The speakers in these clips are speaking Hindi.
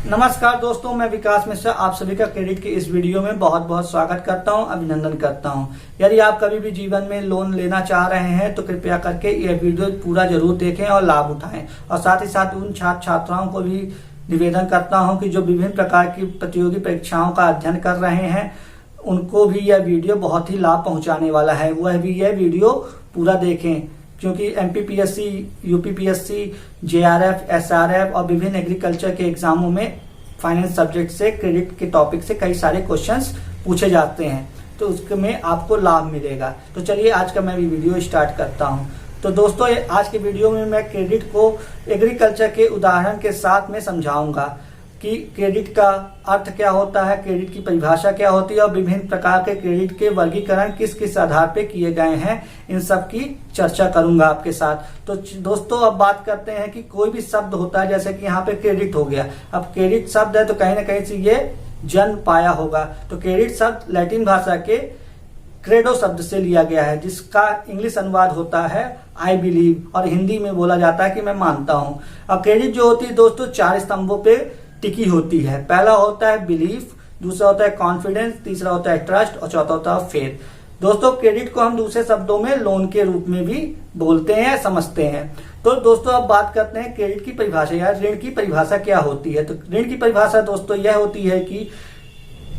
नमस्कार दोस्तों, मैं विकास मिश्रा आप सभी का क्रेडिट के इस वीडियो में बहुत बहुत स्वागत करता हूं, अभिनंदन करता हूं। यदि आप कभी भी जीवन में लोन लेना चाह रहे हैं तो कृपया करके यह वीडियो पूरा जरूर देखें और लाभ उठाएं। और साथ ही साथ उन छात्र छात्राओं को भी निवेदन करता हूं कि जो विभिन्न प्रकार की प्रतियोगी परीक्षाओं का अध्ययन कर रहे हैं उनको भी यह वीडियो बहुत ही लाभ पहुंचाने वाला है। वह भी यह वीडियो पूरा देखें, क्योंकि एमपीपीएससी, यूपीपीएससी, जेआरएफ, एसआरएफ और विभिन्न एग्रीकल्चर के एग्जामों में फाइनेंस सब्जेक्ट से, क्रेडिट के टॉपिक से कई सारे क्वेश्चंस पूछे जाते हैं, तो उसमें आपको लाभ मिलेगा। तो चलिए आज का मैं भी वीडियो स्टार्ट करता हूं। तो दोस्तों, आज के वीडियो में मैं क्रेडिट को एग्रीकल्चर के उदाहरण के साथ में समझाऊंगा कि क्रेडिट का अर्थ क्या होता है, क्रेडिट की परिभाषा क्या होती है और विभिन्न प्रकार के क्रेडिट के वर्गीकरण किस किस आधार पे किए गए हैं, इन सब की चर्चा करूंगा आपके साथ। तो दोस्तों, अब बात करते हैं कि कोई भी शब्द होता है, जैसे कि यहाँ पे क्रेडिट हो गया। अब क्रेडिट शब्द है तो कहीं ना कहीं से ये जन्म पाया होगा। तो क्रेडिट शब्द लैटिन भाषा के क्रेडो शब्द से लिया गया है, जिसका इंग्लिश अनुवाद होता है आई बिलीव, और हिंदी में बोला जाता है कि मैं मानता हूं। अब क्रेडिट जो होती है दोस्तों, 4 स्तंभों पे टिकी होती है। पहला होता है बिलीफ, दूसरा होता है कॉन्फिडेंस, तीसरा होता है ट्रस्ट और चौथा होता है फेथ। दोस्तों, क्रेडिट को हम दूसरे शब्दों में लोन के रूप में भी बोलते हैं, समझते हैं। तो दोस्तों, अब बात करते हैं क्रेडिट की परिभाषा या ऋण की परिभाषा क्या होती है। तो ऋण की परिभाषा दोस्तों यह होती है कि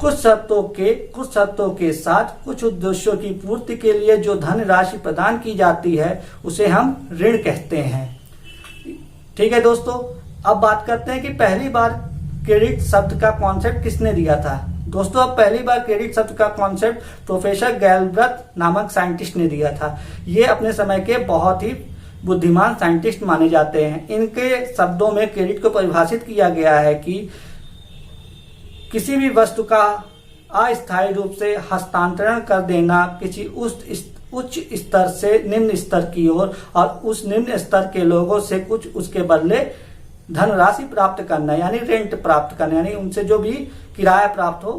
कुछ शर्तों के साथ कुछ उद्देश्यों की पूर्ति के लिए जो धन राशि प्रदान की जाती है उसे हम ऋण कहते हैं। ठीक है दोस्तों, अब बात करते हैं कि पहली बार क्रेडिट शब्द का कॉन्सेप्ट किसने दिया था। दोस्तों, अब पहली बार क्रेडिट शब्द का कॉन्सेप्ट प्रोफेसर गैलब्रथ नामक साइंटिस्ट ने दिया था। ये अपने समय के बहुत ही बुद्धिमान साइंटिस्ट माने जाते हैं। इनके शब्दों में क्रेडिट को परिभाषित किया गया है कि किसी भी वस्तु का अस्थायी रूप से हस्तांतरण कर देना किसी उच्च स्तर से निम्न स्तर की ओर, और उस निम्न स्तर के लोगों से कुछ उसके बदले धनराशि प्राप्त करना, यानी रेंट प्राप्त करना, यानी उनसे जो भी किराया प्राप्त हो,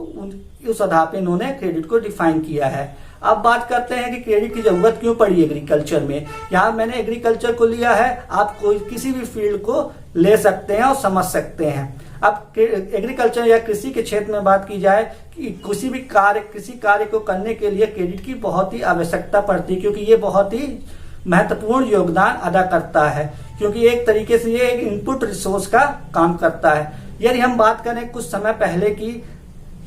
उस आधार पे इन्होंने क्रेडिट को डिफाइन किया है। अब बात करते हैं कि क्रेडिट की जरूरत क्यों पड़ी एग्रीकल्चर में। यहाँ मैंने एग्रीकल्चर को लिया है, आप कोई किसी भी फील्ड को ले सकते हैं और समझ सकते हैं। अब एग्रीकल्चर या कृषि के क्षेत्र में बात की जाए कि किसी कार्य को करने के लिए क्रेडिट की बहुत ही आवश्यकता पड़ती है, क्योंकि ये बहुत ही महत्वपूर्ण योगदान अदा करता है, क्योंकि एक तरीके से ये एक इनपुट रिसोर्स का काम करता है। यदि हम बात करें कुछ समय पहले की,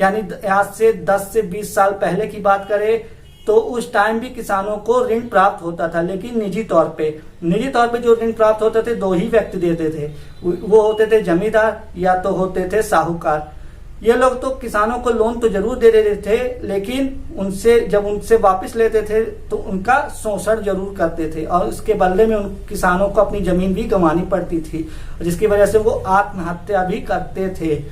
यानी आज से 10 से 20 साल पहले की बात करें, तो उस टाइम भी किसानों को ऋण प्राप्त होता था, लेकिन निजी तौर पे जो ऋण प्राप्त होते थे 2 ही व्यक्ति देते थे। वो होते थे जमींदार या तो होते थे साहूकार। ये लोग तो किसानों को लोन तो जरूर दे देते थे, लेकिन जब उनसे वापस लेते थे तो उनका शोषण जरूर करते थे, और उसके बदले में उन किसानों को अपनी जमीन भी गंवानी पड़ती थी, जिसकी वजह से वो आत्महत्या भी करते थे।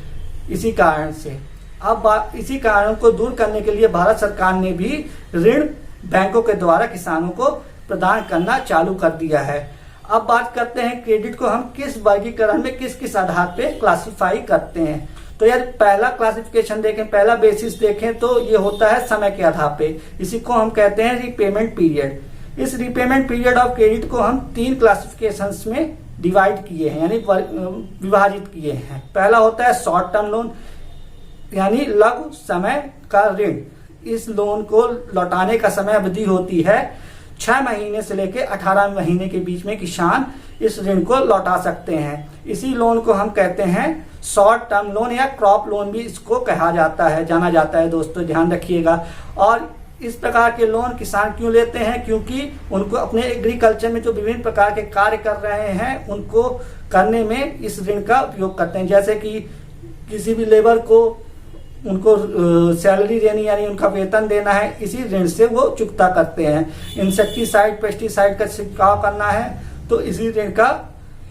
इसी कारण से अब इसी कारण को दूर करने के लिए भारत सरकार ने भी ऋण बैंकों के द्वारा किसानों को प्रदान करना चालू कर दिया है। अब बात करते हैं क्रेडिट को हम किस वर्गीकरण में किस किस आधार पे क्लासिफाई करते हैं। तो यार, पहला क्लासिफिकेशन देखें, पहला बेसिस देखें तो ये होता है समय के आधार पे। इसी को हम कहते हैं रीपेमेंट पीरियड। इस रीपेमेंट पीरियड ऑफ क्रेडिट को हम 3 क्लासिफिकेशंस में डिवाइड किए हैं, यानी विभाजित किए हैं। पहला होता है शॉर्ट टर्म लोन, यानी लघु समय का ऋण। इस लोन को लौटाने का समय अवधि होती है 6 महीने से लेकर 18 महीने के बीच में किसान इस ऋण को लौटा सकते हैं। इसी लोन को हम कहते हैं शॉर्ट टर्म लोन या क्रॉप लोन भी इसको कहा जाता है, जाना जाता है। दोस्तों, ध्यान रखिएगा। और इस प्रकार के लोन किसान क्यों लेते हैं? क्योंकि उनको अपने एग्रीकल्चर में जो विभिन्न प्रकार के कार्य कर रहे हैं उनको करने में इस ऋण का उपयोग करते हैं। जैसे कि किसी भी लेबर को उनको सैलरी देनी, यानी उनका वेतन देना है, इसी ऋण से वो चुकता करते हैं। इंसेक्टिसाइड, पेस्टिसाइड का छिड़काव करना है तो इसी ऋण का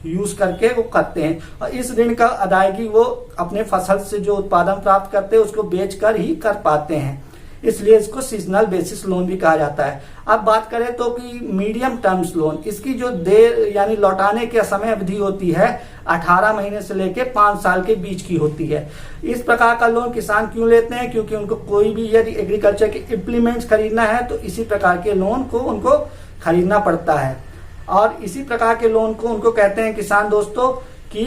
यूज करके वो करते हैं, और इस ऋण का अदायगी वो अपने फसल से जो उत्पादन प्राप्त करते हैं उसको बेचकर ही कर पाते हैं। इसलिए इसको सीजनल बेसिस लोन भी कहा जाता है। अब बात करें तो कि मीडियम टर्म्स लोन, इसकी जो देर यानी लौटाने की समय अवधि होती है 18 महीने से लेकर 5 साल के बीच की होती है। इस प्रकार का लोन किसान क्यों लेते हैं? क्योंकि उनको कोई भी यदि एग्रीकल्चर के इम्प्लीमेंट्स खरीदना है तो इसी प्रकार के लोन को उनको खरीदना पड़ता है। और इसी प्रकार के लोन को उनको कहते हैं किसान दोस्तों कि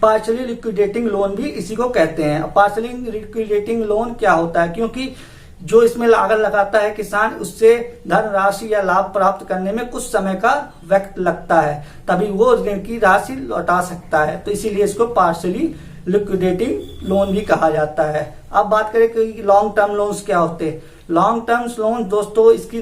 पार्शली लिक्विडेटिंग लोन भी इसी को कहते हैं। पार्शली लिक्विडेटिंग लोन क्या होता है, क्योंकि जो इसमें लागत लगाता है किसान, उससे धनराशि या लाभ प्राप्त करने में कुछ समय का वक्त लगता है, तभी वो ऋण की राशि लौटा सकता है, तो इसीलिए इसको पार्शली लिक्विडेटिंग लोन भी कहा जाता है। अब बात करें कि लॉन्ग टर्म लोन्स क्या होते हैं। लॉन्ग टर्म लोन दोस्तों, इसकी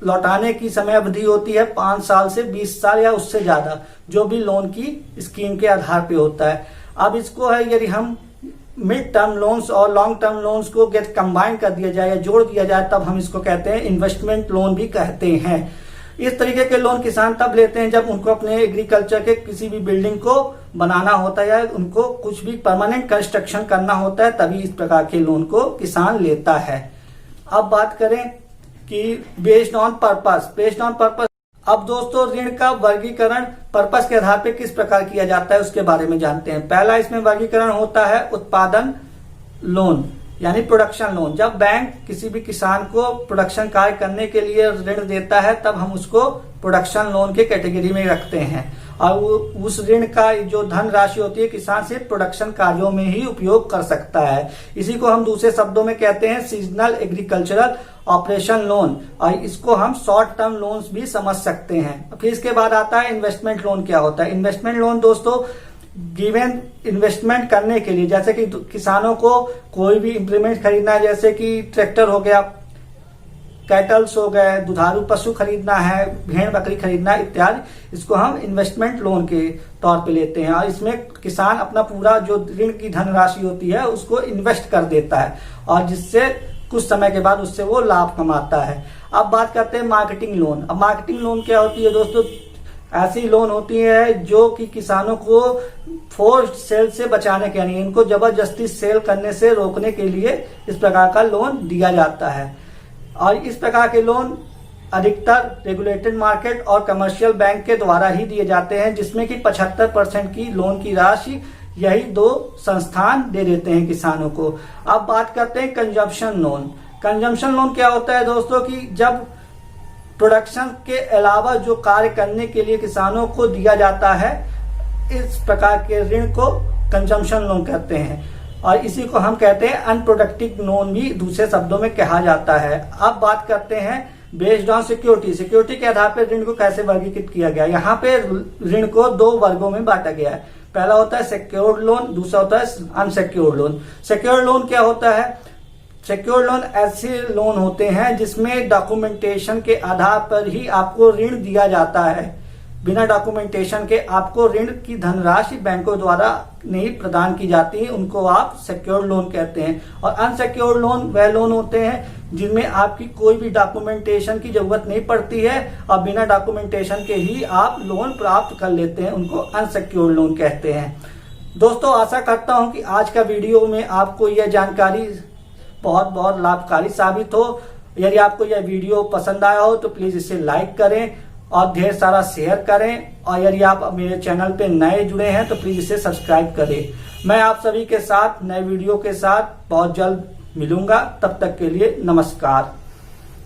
लौटाने की समय अवधि होती है 5 साल से 20 साल या उससे ज्यादा, जो भी लोन की स्कीम के आधार पे होता है। अब इसको है, यदि हम मिड टर्म लोन्स और लॉन्ग टर्म लोन्स को गेट कंबाइन कर दिया जाए या जोड़ दिया जाए, तब हम इसको कहते हैं इन्वेस्टमेंट लोन भी कहते हैं। इस तरीके के लोन किसान तब लेते हैं जब उनको अपने एग्रीकल्चर के किसी भी बिल्डिंग को बनाना होता है या उनको कुछ भी परमानेंट कंस्ट्रक्शन करना होता है, तभी इस प्रकार के लोन को किसान लेता है। अब बात करें कि बेस्ड ऑन पर्पस। अब दोस्तों, ऋण का वर्गीकरण पर्पस के आधार पर किस प्रकार किया जाता है उसके बारे में जानते हैं। पहला इसमें वर्गीकरण होता है उत्पादन लोन यानी प्रोडक्शन लोन। जब बैंक किसी भी किसान को प्रोडक्शन कार्य करने के लिए ऋण देता है, तब हम उसको प्रोडक्शन लोन के कैटेगरी में रखते हैं, और उस ऋण का जो धन राशि होती है किसान सिर्फ प्रोडक्शन कार्यों में ही उपयोग कर सकता है। इसी को हम दूसरे शब्दों में कहते हैं सीजनल एग्रीकल्चरल ऑपरेशन लोन, और इसको हम शॉर्ट टर्म लोन्स भी समझ सकते हैं। फिर इसके बाद आता है इन्वेस्टमेंट लोन। क्या होता है इन्वेस्टमेंट लोन दोस्तों? गिवन इन्वेस्टमेंट करने के लिए, जैसे कि किसानों को कोई भी इंप्लीमेंट खरीदना है, जैसे कि ट्रैक्टर हो गया, कैटल्स हो गए, दुधारू पशु खरीदना है, भेड़ बकरी खरीदना इत्यादि, इसको हम इन्वेस्टमेंट लोन के तौर पे लेते हैं। और इसमें किसान अपना पूरा जो ऋण की धनराशि होती है उसको इन्वेस्ट कर देता है, और जिससे कुछ समय के बाद उससे वो लाभ कमाता है। अब बात करते हैं मार्केटिंग लोन। अब मार्केटिंग लोन क्या होती है दोस्तों? ऐसी लोन होती है जो कि किसानों को फोर्स्ड सेल से बचाने के, यानी इनको जबरदस्ती सेल करने से रोकने के लिए इस प्रकार का लोन दिया जाता है। और इस प्रकार के लोन अधिकतर रेगुलेटेड मार्केट और कमर्शियल बैंक के द्वारा ही दिए जाते हैं, जिसमें कि 75% की लोन की राशि यही 2 संस्थान दे देते हैं किसानों को। अब बात करते हैं कंजम्पशन लोन। कंजम्पशन लोन क्या होता है दोस्तों? कि जब प्रोडक्शन के अलावा जो कार्य करने के लिए किसानों को दिया जाता है, इस प्रकार के ऋण को कंजम्पशन लोन कहते हैं, और इसी को हम कहते हैं अनप्रोडक्टिव लोन भी दूसरे शब्दों में कहा जाता है। अब बात करते हैं बेस्ड ऑन सिक्योरिटी के आधार पर ऋण को कैसे वर्गीकृत किया गया। यहाँ पे ऋण को 2 वर्गों में बांटा गया है। पहला होता है सिक्योर्ड लोन, दूसरा होता है अनसिक्योर्ड लोन। सिक्योर्ड लोन क्या होता है? सिक्योर्ड लोन ऐसे लोन होते हैं जिसमें डॉक्यूमेंटेशन के आधार पर ही आपको ऋण दिया जाता है। बिना डॉक्यूमेंटेशन के आपको ऋण की धनराशि बैंकों द्वारा नहीं प्रदान की जाती है, उनको आप सिक्योर्ड लोन कहते हैं। और अनसिक्योर्ड लोन वह लोन होते हैं जिनमें आपकी कोई भी डॉक्यूमेंटेशन की जरूरत नहीं पड़ती है, और बिना डॉक्यूमेंटेशन के ही आप लोन प्राप्त कर लेते हैं, उनको अनसिक्योर्ड लोन कहते हैं। दोस्तों, आशा करता हूं कि आज का वीडियो में आपको यह जानकारी बहुत बहुत लाभकारी साबित हो। यदि आपको यह वीडियो पसंद आया हो तो प्लीज इसे लाइक करें और ढेर सारा शेयर करें, और यदि आप मेरे चैनल पे नए जुड़े हैं तो प्लीज इसे सब्सक्राइब करें। मैं आप सभी के साथ नए वीडियो के साथ बहुत जल्द मिलूंगा। तब तक के लिए नमस्कार।